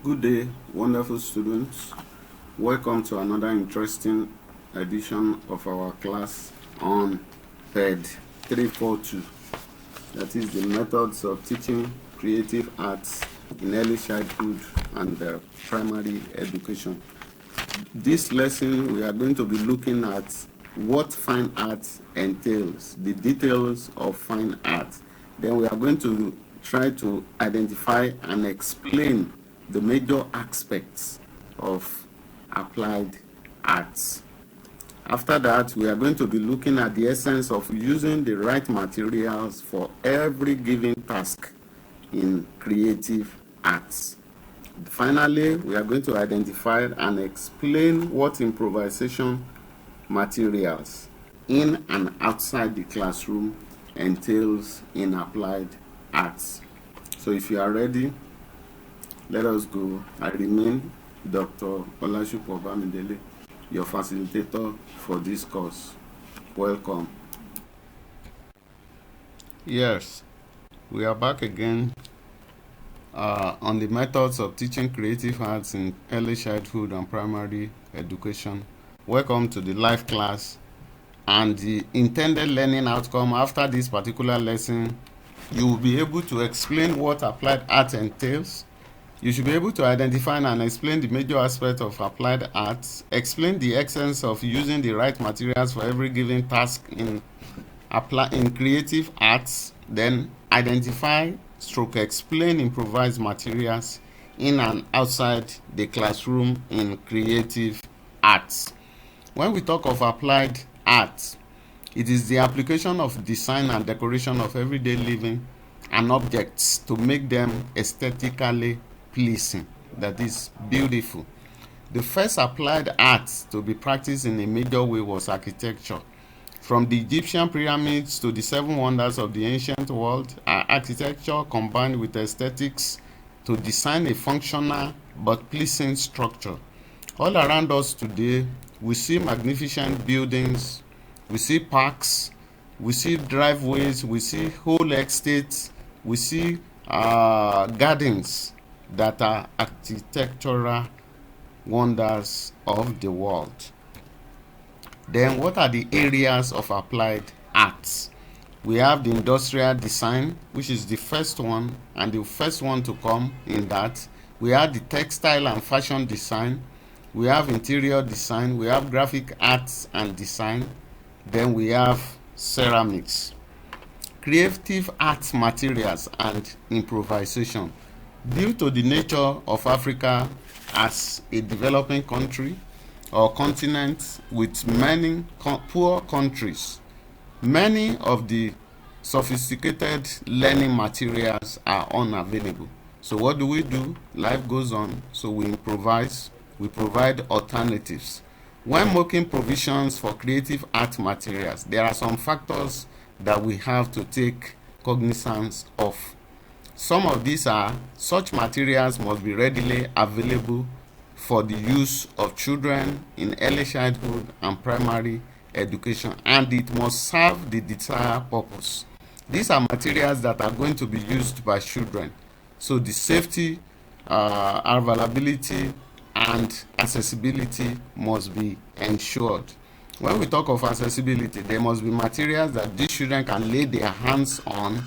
Good day, wonderful students. Welcome to another interesting edition of our class on PED342. That is the methods of teaching creative arts in early childhood and primary education. This lesson, we are going to be looking at what fine art entails, the details of fine art. Then we are going to try to identify and explain the major aspects of applied arts. After that, we are going to be looking at the essence of using the right materials for every given task in creative arts. Finally, we are going to identify and explain what improvisation materials in and outside the classroom entails in applied arts. So if you are ready, let us go. I remain Dr. Olashupo Bamidele, your facilitator for this course. Welcome. Yes, we are back again on the methods of teaching creative arts in early childhood and primary education. Welcome to the live class, and the intended learning outcome after this particular lesson, you will be able to explain what applied art entails. You should be able to identify and explain the major aspects of applied arts, explain the essence of using the right materials for every given task in creative arts, then identify / explain improvised materials in and outside the classroom in creative arts. When we talk of applied arts, it is the application of design and decoration of everyday living and objects to make them aesthetically pleasing, that is beautiful. The first applied art to be practiced in a major way was architecture. From the Egyptian pyramids to the 7 wonders of the ancient world, architecture combined with aesthetics to design a functional but pleasing structure. All around us today, we see magnificent buildings, we see parks, we see driveways, we see whole estates, we see gardens that are architectural wonders of the world. Then what are the areas of applied arts? We have the industrial design, which is the first one and the first one to come in that. We have the textile and fashion design. We have interior design. We have graphic arts and design. Then we have ceramics. Creative arts materials and improvisation. Due to the nature of Africa as a developing country or continent with many poor countries, many of the sophisticated learning materials are unavailable. So what do? Life goes on, so we improvise, we provide alternatives. When making provisions for creative art materials, there are some factors that we have to take cognizance of. Some of these are, such materials must be readily available for the use of children in early childhood and primary education, and it must serve the desired purpose. These are materials that are going to be used by children, so the safety, availability, and accessibility must be ensured. When we talk of accessibility, there must be materials that these children can lay their hands on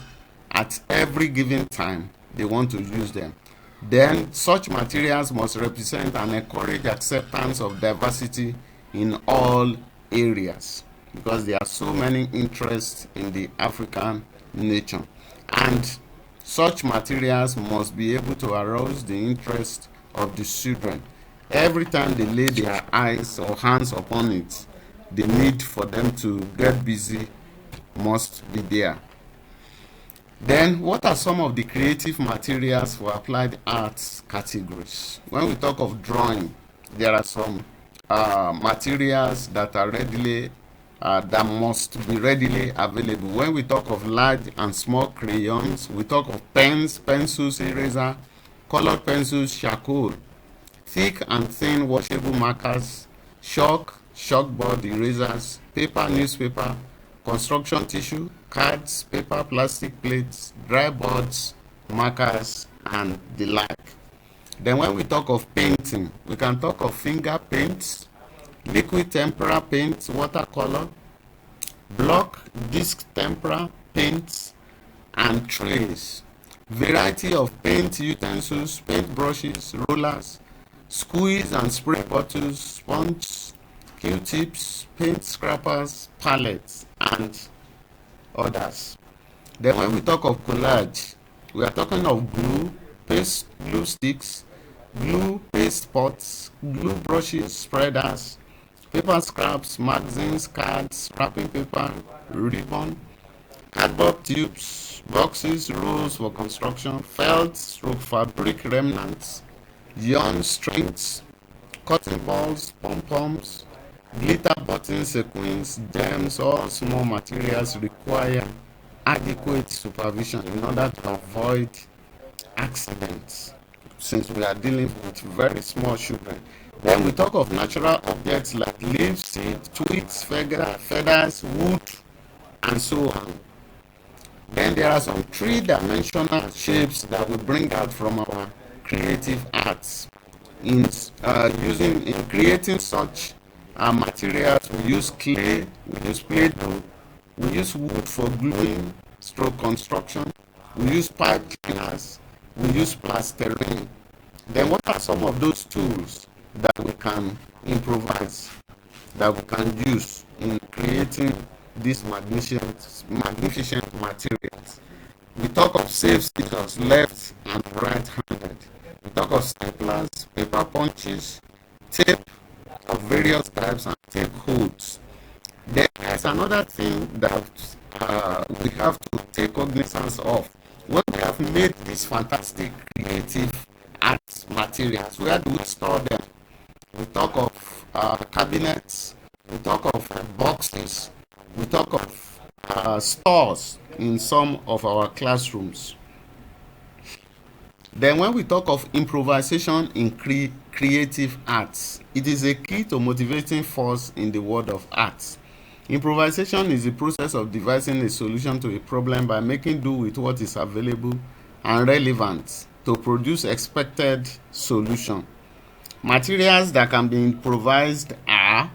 at every given time they want to use them. Then such materials must represent and encourage acceptance of diversity in all areas, because there are so many interests in the African nation, and such materials must be able to arouse the interest of the children. Every time they lay their eyes or hands upon it, the need for them to get busy must be there. Then, what are some of the creative materials for applied arts categories? When we talk of drawing, there are some materials that are that must be readily available. When we talk of large and small crayons, we talk of pens, pencils, eraser, colored pencils, charcoal, thick and thin washable markers, chalkboard erasers, paper, newspaper, construction tissue, cards, paper, plastic plates, dry boards, markers, and the like. Then when we talk of painting, we can talk of finger paints, liquid tempera paints, watercolor, block, disc tempera paints, and trays. Variety of paint utensils, paint brushes, rollers, squeeze and spray bottles, sponge, Q-tips, paint scrapers, palettes, and others. Then when we talk of collage, we are talking of glue, paste glue sticks, glue paste pots, glue brushes, spreaders, paper scraps, magazines, cards, wrapping paper, ribbon, cardboard tubes, boxes, rolls for construction, felt, stroke fabric remnants, yarn strings, cotton balls, pom-poms, glitter buttons, sequins, gems, all small materials require adequate supervision in order to avoid accidents, since we are dealing with very small children. Then we talk of natural objects like leaves, seeds, twigs, feathers, wood, and so on. Then there are some three-dimensional shapes that we bring out from our creative arts. In creating such materials, we use clay, we use Play-Doh, we use wood for gluing, stroke construction, we use pipe cleaners, we use plastering. Then what are some of those tools that we can improvise, that we can use in creating these magnificent materials? We talk of safe scissors, left and right-handed. We talk of staplers, paper punches, tape of various types, and tape hoods. Then there's another thing that we have to take cognizance of. When we have made these fantastic creative art materials, where do we store them? We talk of cabinets, we talk of boxes, we talk of stores in some of our classrooms. Then when we talk of improvisation in creative arts, it is a key to motivating force in the world of arts. Improvisation is the process of devising a solution to a problem by making do with what is available and relevant to produce expected solution. Materials that can be improvised are: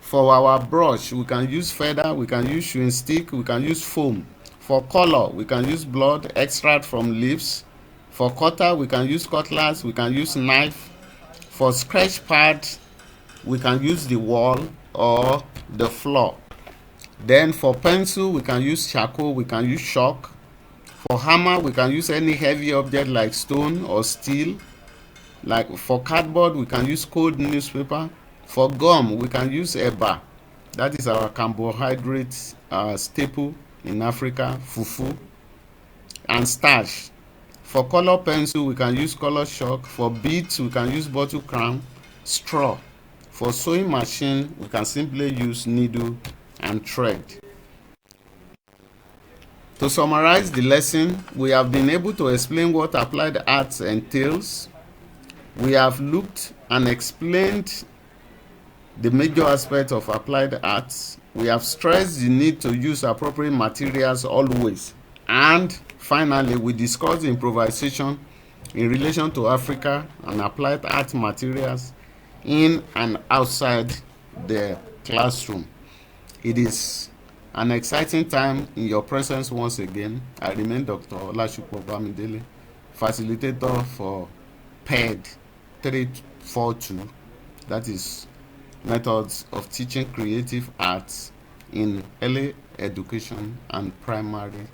for our brush, we can use feather, we can use chewing stick, we can use foam. For color, we can use blood, extract from leaves. For cutter, we can use cutlass, we can use knife. For sketch pad, we can use the wall or the floor. Then for pencil, we can use charcoal, we can use chalk. For hammer, we can use any heavy object like stone or steel. Like for cardboard, we can use cold newspaper. For gum, we can use eba, that is our carbohydrate staple in Africa, fufu, and starch. For color pencil, we can use color chalk. For beads, we can use bottle crown, straw. For sewing machine, we can simply use needle and thread. To summarize the lesson, we have been able to explain what applied arts entails. We have looked and explained the major aspects of applied arts. We have stressed the need to use appropriate materials always. And finally, we discussed improvisation in relation to Africa and applied art materials in and outside the classroom. It is an exciting time in your presence once again. I remain Dr. Olashupo Bamidele, facilitator for PED342, that is Methods of Teaching Creative Arts in Early Education and Primary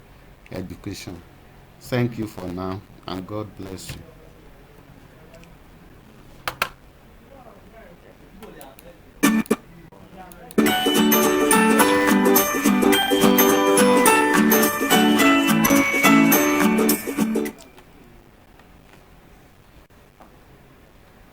Education. Thank you for now, and God bless you.